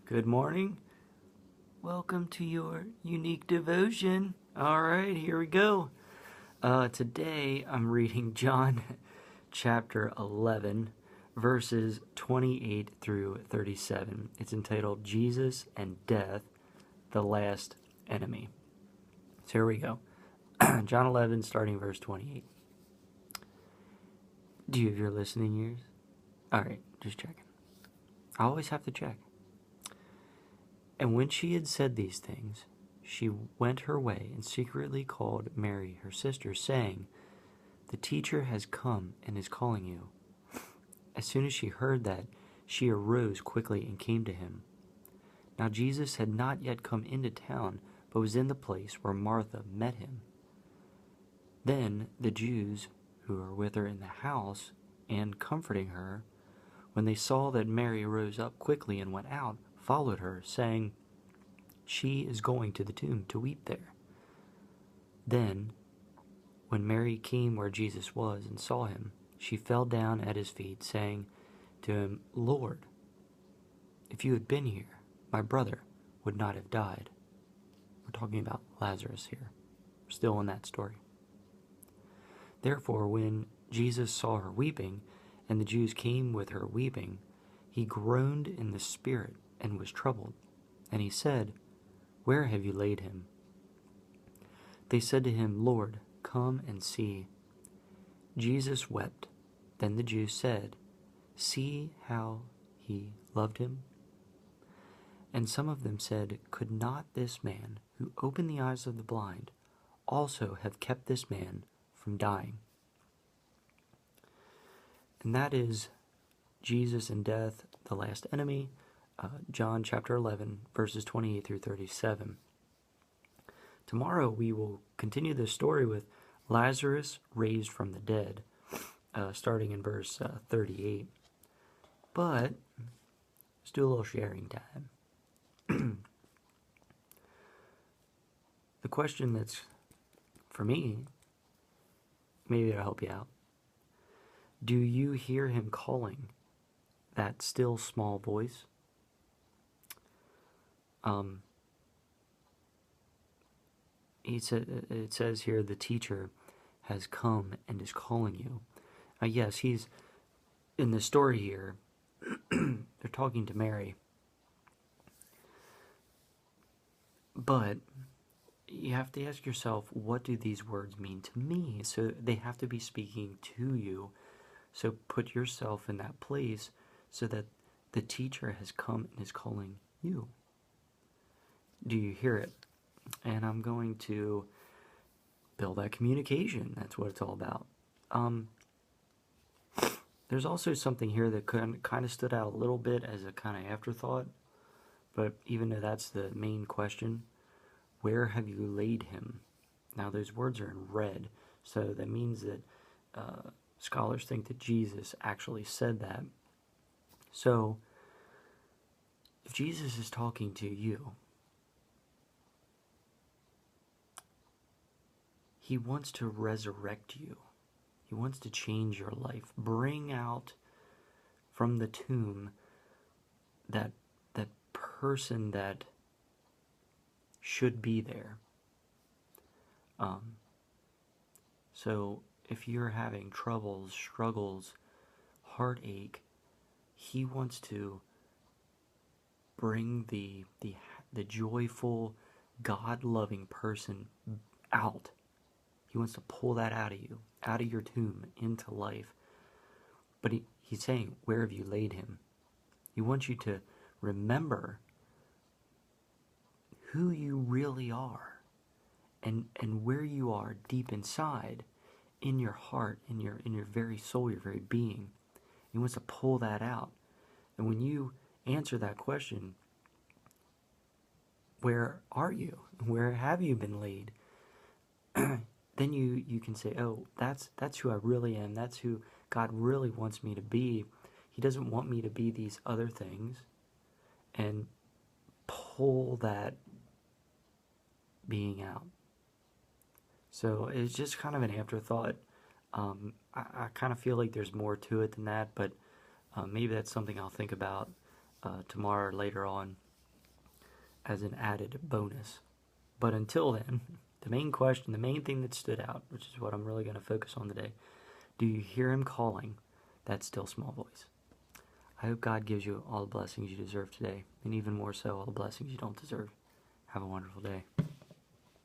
Good morning. Welcome to your unique devotion. All right, here we go. Today I'm reading John chapter 11, verses 28 through 37. It's entitled Jesus and Death, the Last Enemy. So here we go. John 11, starting verse 28. Do you have your listening ears? All right, just checking. I always have to check. And when she had said these things, she went her way and secretly called Mary, her sister, saying, "The teacher has come and is calling you." As soon as she heard that, she arose quickly and came to him. Now Jesus had not yet come into town, but was in the place where Martha met him. Then the Jews who were with her in the house and comforting her, when they saw that Mary rose up quickly and went out, followed her, saying, "She is going to the tomb to weep there." Then, when Mary came where Jesus was and saw him, she fell down at his feet, saying to him, "Lord, if you had been here, my brother would not have died." We're talking about Lazarus here. We're still in that story. Therefore, when Jesus saw her weeping, and the Jews came with her weeping, he groaned in the spirit and was troubled. And he said, "Where have you laid him?" They said to him, "Lord, come and see." Jesus wept. Then the Jews said, "See how he loved him?" And some of them said, "Could not this man, who opened the eyes of the blind, also have kept this man from dying?" And that is Jesus and Death, the Last Enemy, John chapter 11, verses 28 through 37. Tomorrow we will continue this story with Lazarus raised from the dead, starting in verse 38. But let's do a little sharing time. The question that's for me, maybe it'll help you out. Do you hear him calling, that still small voice? It says here, the teacher has come and is calling you. Yes, he's in the story here. They're talking to Mary. But you have to ask yourself, what do these words mean to me? So they have to be speaking to you. So put yourself in that place so that the teacher has come and is calling you. Do you hear it? And I'm going to build that communication. That's what it's all about. There's also something here that kind of stood out a little bit as a kind of afterthought. But even though that's the main question, where have you laid him? Now those words are in red, so that means that scholars think that Jesus actually said that. So, if Jesus is talking to you, he wants to resurrect you. He wants to change your life. Bring out from the tomb that person that should be there. So if you're having troubles, struggles, heartache, he wants to bring the joyful, God-loving person out. He wants to pull that out of you, out of your tomb, into life. But he's saying, where have you laid him? He wants you to remember who you really are, and where you are deep inside, in your heart, in your very soul, your very being. He wants to pull that out. And when you answer that question, where are you? Where have you been laid? Then you can say, oh, that's who I really am. That's who God really wants me to be. He doesn't want me to be these other things. And pull that being out. So it's just kind of an afterthought. I kind of feel like there's more to it than that, but maybe that's something I'll think about tomorrow or later on. as an added bonus. But until then, the main question, the main thing that stood out, which is what I'm really going to focus on today, do you hear him calling that still small voice? I hope God gives you all the blessings you deserve today, and even more so, all the blessings you don't deserve. Have a wonderful day.